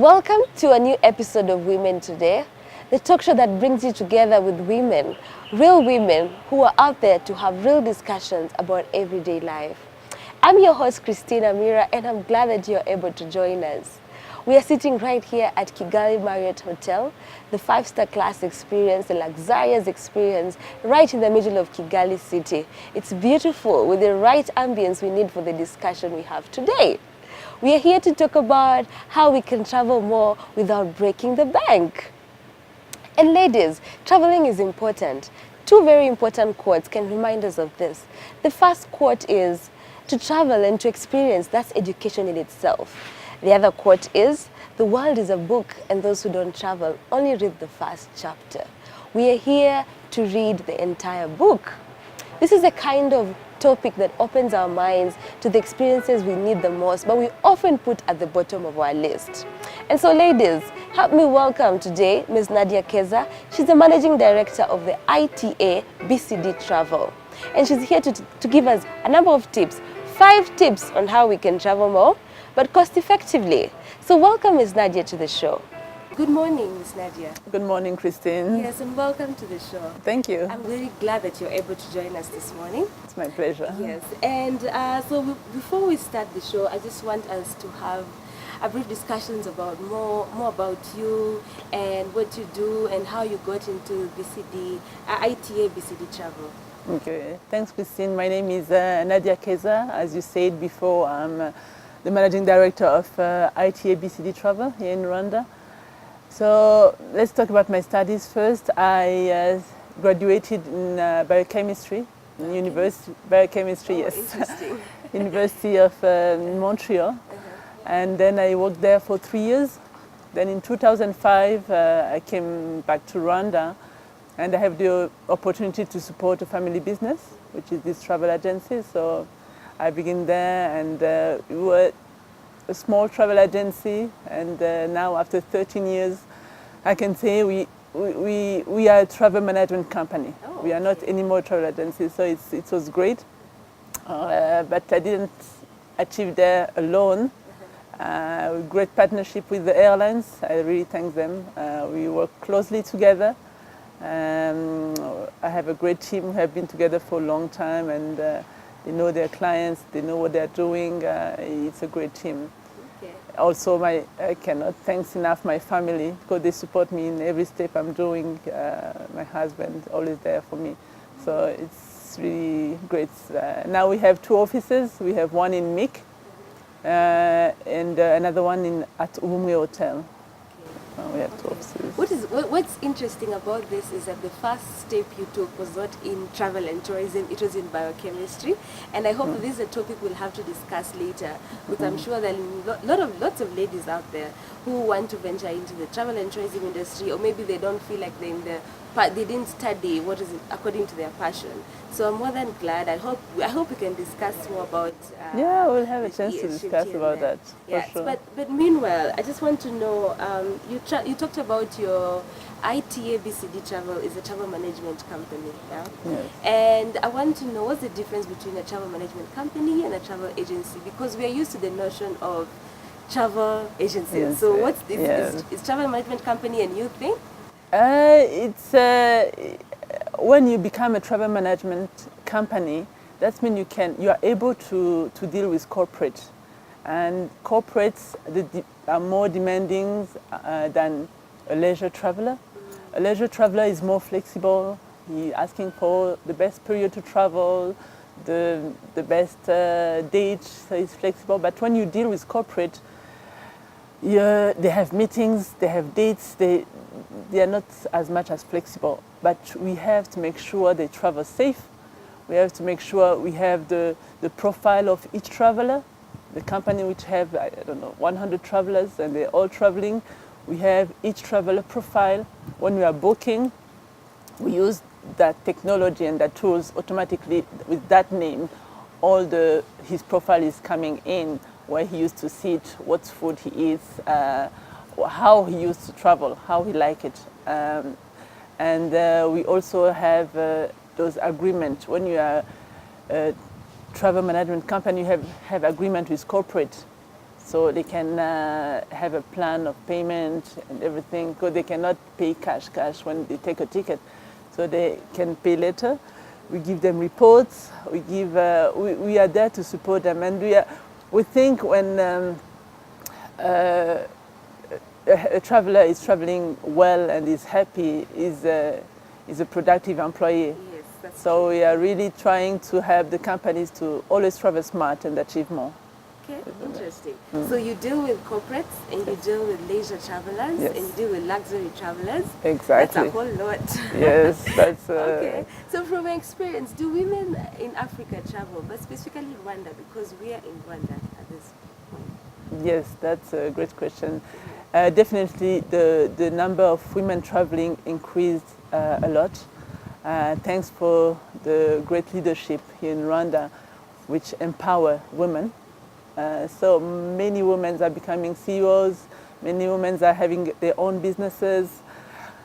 Welcome to a new episode of Women Today, the talk show that brings you together with women, real women who are out there to have real discussions about everyday life. I'm your host, Christina Mira, and I'm glad that you're able to join us. We are sitting right here at Kigali Marriott Hotel, the 5-star class experience, the luxurious experience, right in the middle of Kigali city. It's beautiful with the right ambience we need for the discussion we have today. We are here to talk about how we can travel more without breaking the bank. And ladies, traveling is important. Two very important quotes can remind us of this. The first quote is, to travel and to experience, that's education in itself. The other quote is, the world is a book and those who don't travel only read the first chapter. We are here to read the entire book. This is a kind of topic that opens our minds to the experiences we need the most, but we often put at the bottom of our list. And so ladies, help me welcome today Ms. Nadia Keza. She's the Managing Director of the ITA BCD Travel. And she's here to give us a number of tips, 5 tips on how we can travel more, but cost effectively. So welcome Ms. Nadia to the show. Good morning, Ms. Nadia. Good morning, Christine. Yes, and welcome to the show. Thank you. I'm really glad that you're able to join us this morning. It's my pleasure. Yes, and before we start the show, I just want us to have a brief discussions about more about you and what you do and how you got into BCD, ITA BCD Travel. Okay, thanks, Christine. My name is Nadia Keza. As you said before, I'm the Managing Director of ITA BCD Travel here in Rwanda. So let's talk about my studies first. I graduated in biochemistry, in biochemistry, yes, University of Montreal. And then I worked there for 3 years. Then in 2005, I came back to Rwanda, and I have the opportunity to support a family business, which is this travel agency. So I began there, and we were a small travel agency, and now after 13 years, I can say we are a travel management company. Oh, we are not anymore a travel agency, so it was great. But I didn't achieve there alone. Great partnership with the airlines. I really thank them. We work closely together. I have a great team who have been together for a long time, and they know their clients, they know what they're doing. It's a great team. Okay. Also, I cannot thank enough my family, because they support me in every step I'm doing. My husband always there for me. So it's really great. Now we have 2 offices. We have one in Mik, and another one at Ubumwe Hotel. We have 2 offices. What's interesting about this is that the first step you took was not in travel and tourism, it was in biochemistry. And I hope this is a topic we'll have to discuss later, because I'm sure there are lots of ladies out there who want to venture into the travel and tourism industry, or maybe they don't feel like they didn't study what is according to their passion. So I'm more than glad. I hope we can discuss more about. Yeah, we'll have a chance to discuss about that. Yes, for sure. but meanwhile, I just want to know. You talked about your ITA BCD Travel is a travel management company, yeah? Yes. And I want to know what's the difference between a travel management company and a travel agency, because we are used to the notion of travel agencies. Yes, So what's this? yes. Is travel management company a new thing? It's when you become a travel management company, that means you are able to deal with corporate, and corporates are more demanding than a leisure traveler. A leisure traveler is more flexible. He's asking for the best period to travel, the best date, so he's flexible. But when you deal with corporate, they have meetings, they have dates, they are not as much as flexible. But we have to make sure they travel safe. We have to make sure we have the profile of each traveler. The company which have, 100 travelers, and they're all traveling. We have each traveler profile. When we are booking, we use that technology and that tools automatically with that name. His profile is coming in, where he used to sit, what food he eats, how he used to travel, how he like it. And we also have those agreements. When you are a travel management company, you have agreement with corporate. so they can have a plan of payment and everything, because they cannot pay cash when they take a ticket, so they can pay later. We give them reports. We are there to support them, and we think when a traveler is traveling well and is happy, is a productive employee. Yes, that's So we are really trying to help the companies to always travel smart and achieve more. okay, interesting. So you deal with corporates and you deal with leisure travelers Yes. and you deal with luxury travelers. Exactly. That's a whole lot. Yes, that's Okay. So from experience, do women in Africa travel, but specifically Rwanda, because we are in Rwanda at this point? Yes, that's a great question. Definitely the number of women traveling increased a lot. Thanks for the great leadership here in Rwanda, which empower women. So many women are becoming CEOs, many women are having their own businesses.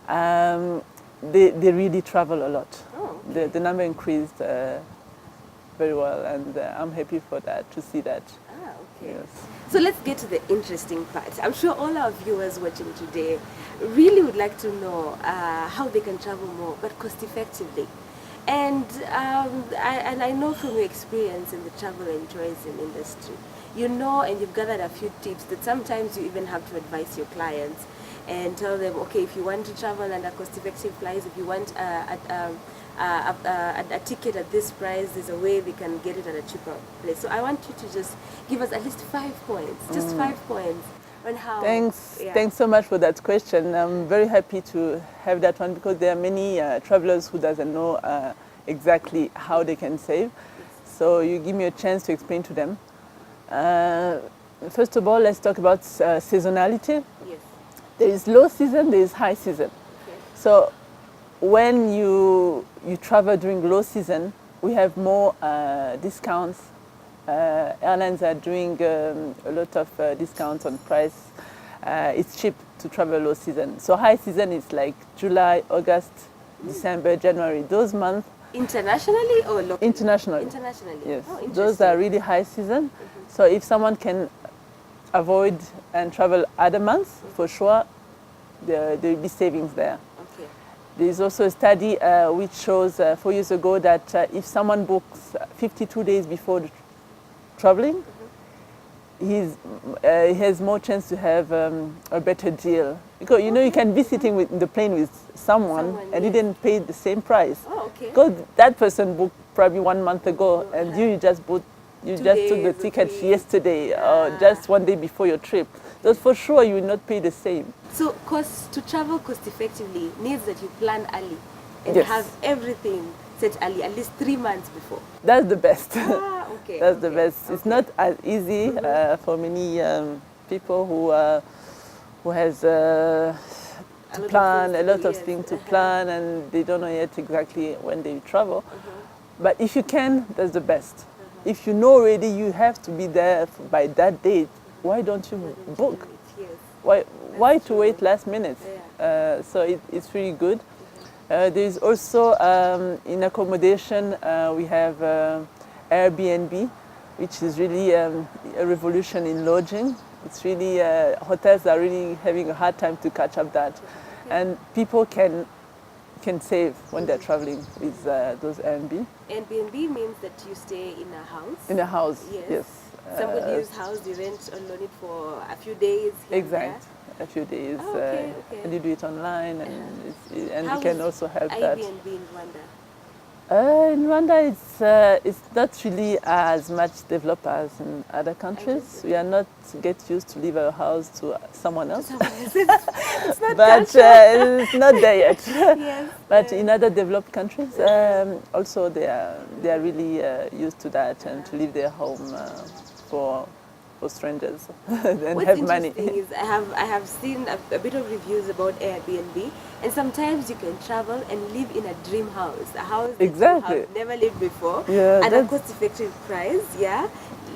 They really travel a lot. Oh, okay. The number increased very well, and I'm happy for that, to see that. Ah, okay. Yes. So let's get to the interesting part. I'm sure all our viewers watching today really would like to know how they can travel more, but cost effectively. And I know from your experience in the travel and tourism industry, you know, and you've gathered a few tips that sometimes you even have to advise your clients and tell them, okay, if you want to travel under cost-effective price, if you want a ticket at this price, there's a way they can get it at a cheaper place. So I want you to just give us at least 5 points, just 5 points on how. Thanks. Yeah. Thanks so much for that question. I'm very happy to have that one, because there are many travelers who doesn't know exactly how they can save. So you give me a chance to explain to them. First of all, let's talk about seasonality. Yes. There is low season, there is high season. Okay. So when you travel during low season, we have more discounts. Airlines are doing a lot of discounts on price. It's cheap to travel low season. So high season is like July, August, December, January. Those months. Internationally or locally? Internationally. Internationally. Yes. Oh, interesting. Those are really high season. So if someone can avoid and travel other months, for sure, there will be savings there. Okay. There is also a study which shows 4 years ago that if someone books 52 days before traveling, he has more chance to have a better deal. Because you know, you can be sitting in the plane with someone and you didn't pay the same price. Oh, okay. Because that person booked probably 1 month ago, and you just took the ticket yesterday or just 1 day before your trip. So for sure you will not pay the same. So to travel cost effectively needs that you plan early and Yes. have everything set early, at least 3 months before. That's the best. Ah, okay. That's the okay, best. It's okay. not as easy for many people who has to plan a lot of things to plan, and they don't know yet exactly when they travel. But if you can, that's the best. If you know already you have to be there by that date, why don't you book? Yes. Why to wait last minute? So it's really good. There is also in accommodation we have Airbnb, which is really a revolution in lodging. It's really hotels are really having a hard time to catch up that, and people can save when they're traveling with those Airbnb. Airbnb means that you stay in a house. In a house, Yes. yes. Somebody's house, you rent or loan it for a few days. Here Exact. A few days, Oh, okay, okay. and you do it online, and How you can is also help that. Airbnb in Rwanda? In Rwanda, it's not really as much developed as in other countries. We are not get used to leave our house to someone else, It's not but it's not there yet. Yes. But in other developed countries, also they are really used to that, and to leave their home for strangers and What's have money. interesting is I have seen a bit of reviews about Airbnb, and sometimes you can travel and live in a dream house, a house that Exactly. you have never lived before, Yeah, at a that's- cost-effective price,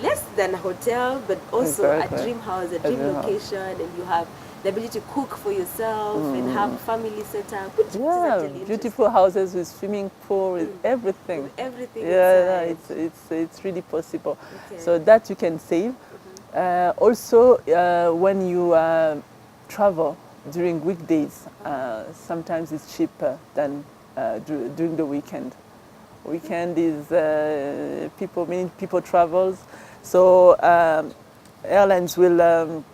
less than a hotel, but also Exactly. a dream house, a A dream dream house. location, and you have the ability to cook for yourself and have family set up, which is Yeah, actually beautiful houses with swimming pool, with everything. interesting. Everything Yeah, inside. it's really possible. Okay. So that you can save. Also, when you travel during weekdays, sometimes it's cheaper than during the weekend. Weekend is many people travels, so airlines will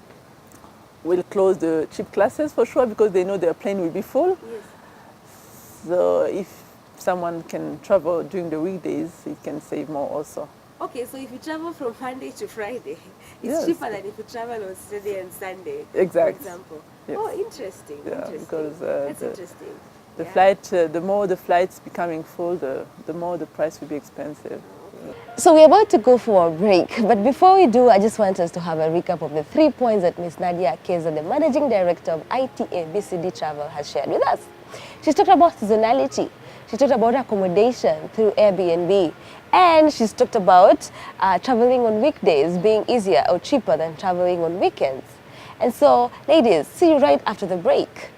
close the cheap classes for sure because they know their plane will be full. Yes. So if someone can travel during the weekdays, it can save more also. Okay, so if you travel from Monday to Friday, it's Yes. cheaper than if you travel on Saturday and Sunday, Exact. for example. Yes. Oh, interesting. Yeah, interesting. because That's the interesting. the Yeah. flight, the more the flight's becoming full, the more the price will be expensive. So we're about to go for a break, but before we do, I just want us to have a recap of the 3 points that Miss Nadia Keza, the Managing Director of ITA BCD Travel, has shared with us. She's talked about seasonality, she talked about accommodation through Airbnb, and she's talked about traveling on weekdays being easier or cheaper than traveling on weekends. And so, ladies, see you right after the break.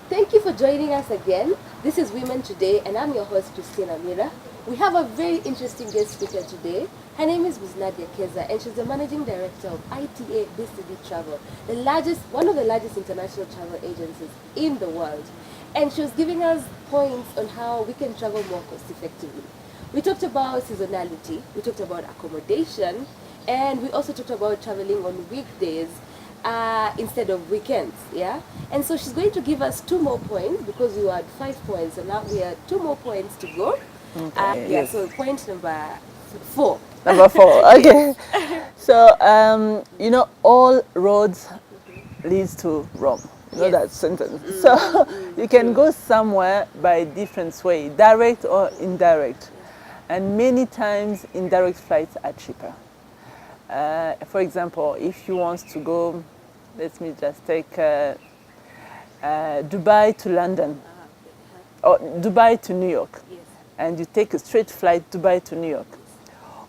Thank you for joining us again. This is Women Today, and I'm your host, Christina Mira. We have a very interesting guest speaker today. Her name is Ms. Nadia Keza, and she's the Managing Director of ITA BCD Travel, one of the largest international travel agencies in the world. And she was giving us points on how we can travel more cost effectively. We talked about seasonality, we talked about accommodation, and we also talked about traveling on weekdays instead of weekends, yeah? And so she's going to give us 2 more points because we were at 5 points, so now we have 2 more points to go. Okay, Yeah, yes. so point number 4. Number 4, okay. So, all roads leads to Rome. You know Yes. that sentence. So, you can go somewhere by different way, direct or indirect. And many times, indirect flights are cheaper. For example, if you want to go, let me just take Dubai to London, or Dubai to New York, Yes. and you take a straight flight Dubai to New York.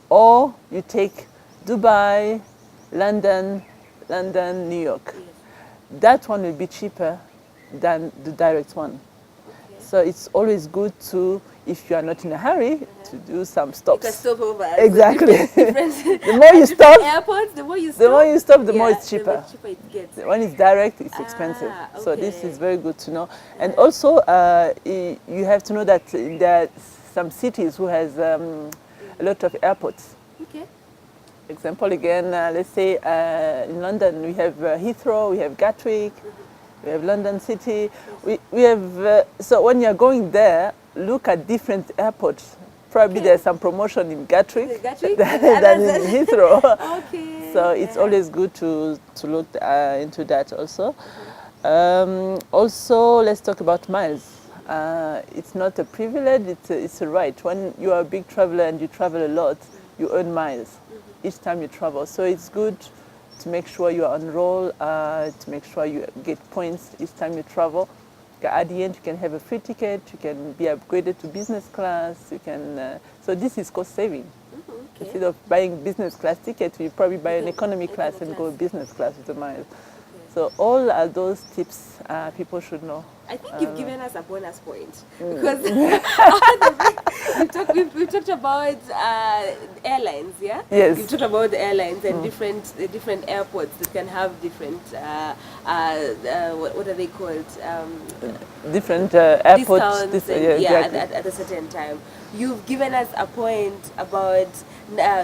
Or you take Dubai, London, London, New York. Yes. That one will be cheaper than the direct one. Okay. So it's always good to, if you are not in a hurry, to do some stops. You can stop over. at Exactly. different The more you stop, airports, the more you stop. the more you stop, the more yeah, it's cheaper. The more cheaper it gets. When it's direct, it's expensive. So this okay. is very good to know. And also, you have to know that there are some cities who has a lot of airports. Okay. Example again, let's say in London we have Heathrow, we have Gatwick, we have London City. We have, so when you're going there, look at different airports. Probably there's some promotion in Gatwick, than in Heathrow. Okay. So it's always good to look into that also. Also, let's talk about miles. It's not a privilege, it's a right. When you are a big traveler and you travel a lot, you earn miles each time you travel. So it's good to make sure you are on roll, to make sure you get points each time you travel. At the end, you can have a free ticket, you can be upgraded to business class, you can, so this is cost saving. Okay. Instead of buying business class ticket, you probably buy an economy class and go business class with the miles. So all those tips people should know. I think you've given us a bonus point because we've talked about airlines, yeah? Yes. You've talked about the airlines and different airports that can have different, what are they called? Different airports. Discounts at a certain time. You've given us a point about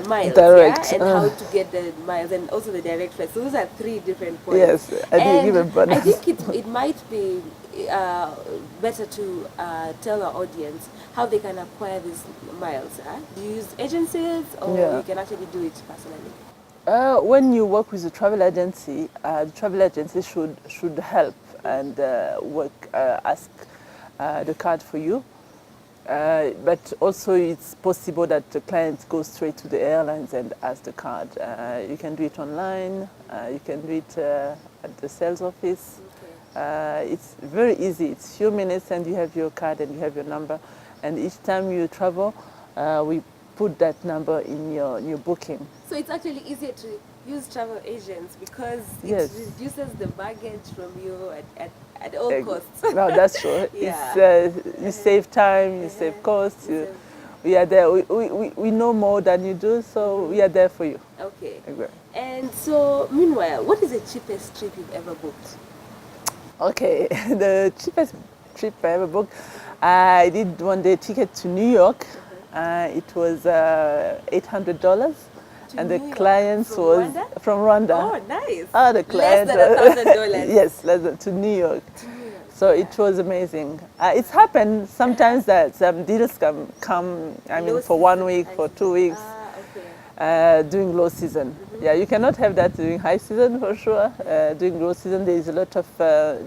miles, direct, and how to get the miles, and also the direct flights. So those are 3 different points. Yes, I did give a bonus. I think it might be better to tell our audience how they can acquire these miles. Do you use agencies, or you can actually do it personally? When you work with a travel agency, the travel agency should help and ask the card for you. But also it's possible that the client goes straight to the airlines and asks the card. You can do it online, you can do it at the sales office. It's very easy, it's a few minutes and you have your card and you have your number. And each time you travel, we put that number in your booking. So it's actually easier to use travel agents because it reduces the baggage from you at all costs. No, that's true. Yeah. You save time, you save costs. we are there. We know more than you do, so we are there for you. Okay. Okay. And so, meanwhile, what is the cheapest trip you've ever booked? Okay, the cheapest trip I ever booked, I did one day ticket to New York. It was $800, and the clients From was Rwanda? from Rwanda. Oh, nice. Ah, the client Less than $1,000. yes, less than to New York. So it was amazing. It's happened sometimes that some deals come. I mean, Low for 1 season, week, I for see. 2 weeks. Okay. During low season. Yeah, you cannot have that during high season for sure. During low season, there is a lot of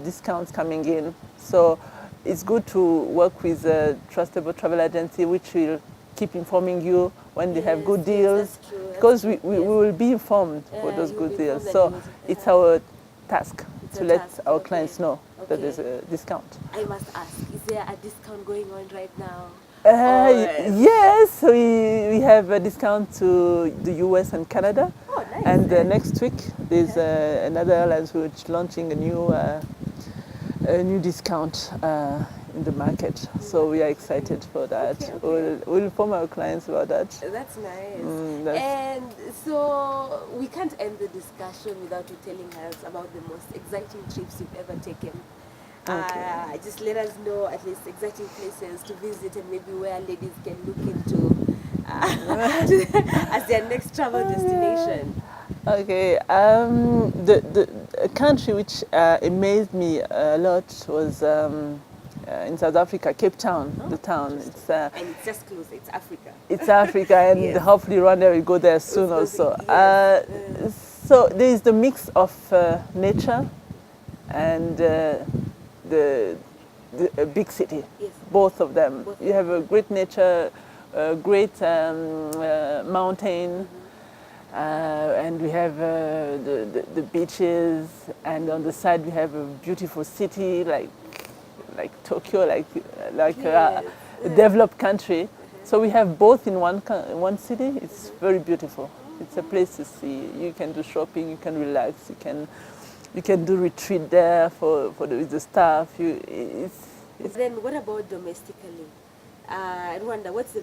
discounts coming in. So it's good to work with a trustable travel agency which will keep informing you when they have good deals. That's true. Because we will be informed for those you'll good be deals. informed So that it's our task It's to a let task, our okay. clients know that Okay. there's a discount. I must ask, is there a discount going on right now? Yes, we have a discount to the US and Canada. Oh, nice. And next week there's another airline which launching a new discount in the market. So we are excited for that. Okay. We'll inform our clients about that. That's nice. That's- And so we can't end the discussion without you telling us about the most exciting trips you've ever taken. Just let us know at least exciting places to visit and maybe where ladies can look into as their next travel destination. Okay, the country which amazed me a lot was in South Africa, Cape Town, the town. It's And it's just close, it's Africa. it's Africa, and Yes. hopefully Rwanda will go there soon also. Yes. So there is the mix of nature and the big city, Yes. both of them. Both. You have a great nature, a great mountain, and we have the beaches, and on the side we have a beautiful city like Tokyo, like Yes. a developed country. So we have both in one city. It's very beautiful. It's a place to see. You can do shopping, you can relax, you can do retreat there with the staff. Then what about domestically? Rwanda, what's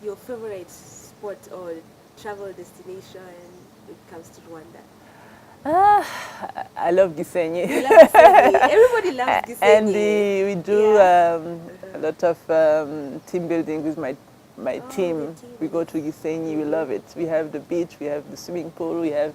your favorite spot or travel destination when it comes to Rwanda? I love Gisenyi. You love Gisenyi. Everybody loves Gisenyi. And we do a lot of team building with my team. We go to Gisenyi. We love it. We have the beach. We have the swimming pool. We have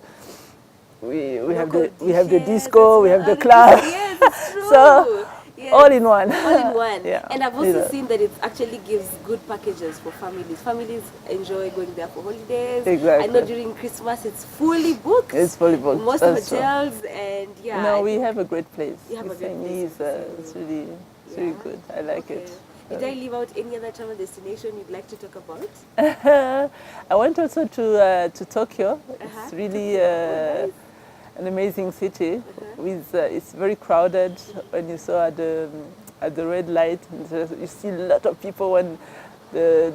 the disco. We have the club. Yes, it's true. So yes. all in one. All in one. Yeah. And I've also seen that it actually gives good packages for families. Families enjoy going there for holidays. Exactly. I know during Christmas it's fully booked. It's fully booked. Most That's hotels and yeah. No, we have a great place. You have a great Gisenyi place. it's really good. I like it. Did I leave out any other travel destination you'd like to talk about? I went also to Tokyo. It's really Nice. an amazing city. With it's very crowded. When you saw at the red light, you see a lot of people when the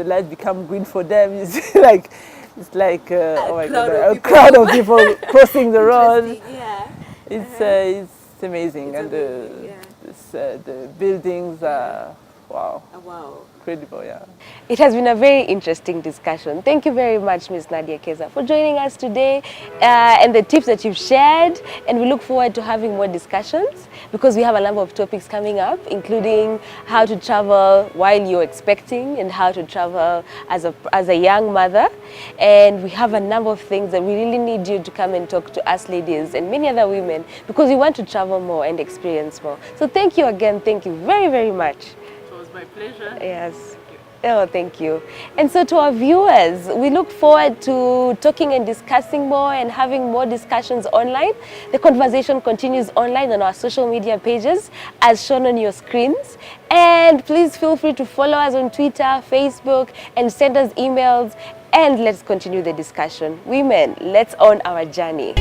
light become green for them. You see it's like oh my god, a crowd of people crossing the road. Yeah. It's amazing, It's and amazing, yeah. the buildings are wow. Wow. Incredible, yeah. It has been a very interesting discussion. Thank you very much, Ms. Nadia Keza, for joining us today and the tips that you've shared. And we look forward to having more discussions because we have a number of topics coming up, including how to travel while you're expecting and how to travel as a young mother. And we have a number of things that we really need you to come and talk to us ladies and many other women because we want to travel more and experience more. So thank you again. Thank you very, very much. It was my pleasure. Yes. Oh, thank you. And so to our viewers, we look forward to talking and discussing more and having more discussions online. The conversation continues online on our social media pages as shown on your screens. And please feel free to follow us on Twitter, Facebook, and send us emails. And let's continue the discussion. Women, let's own our journey.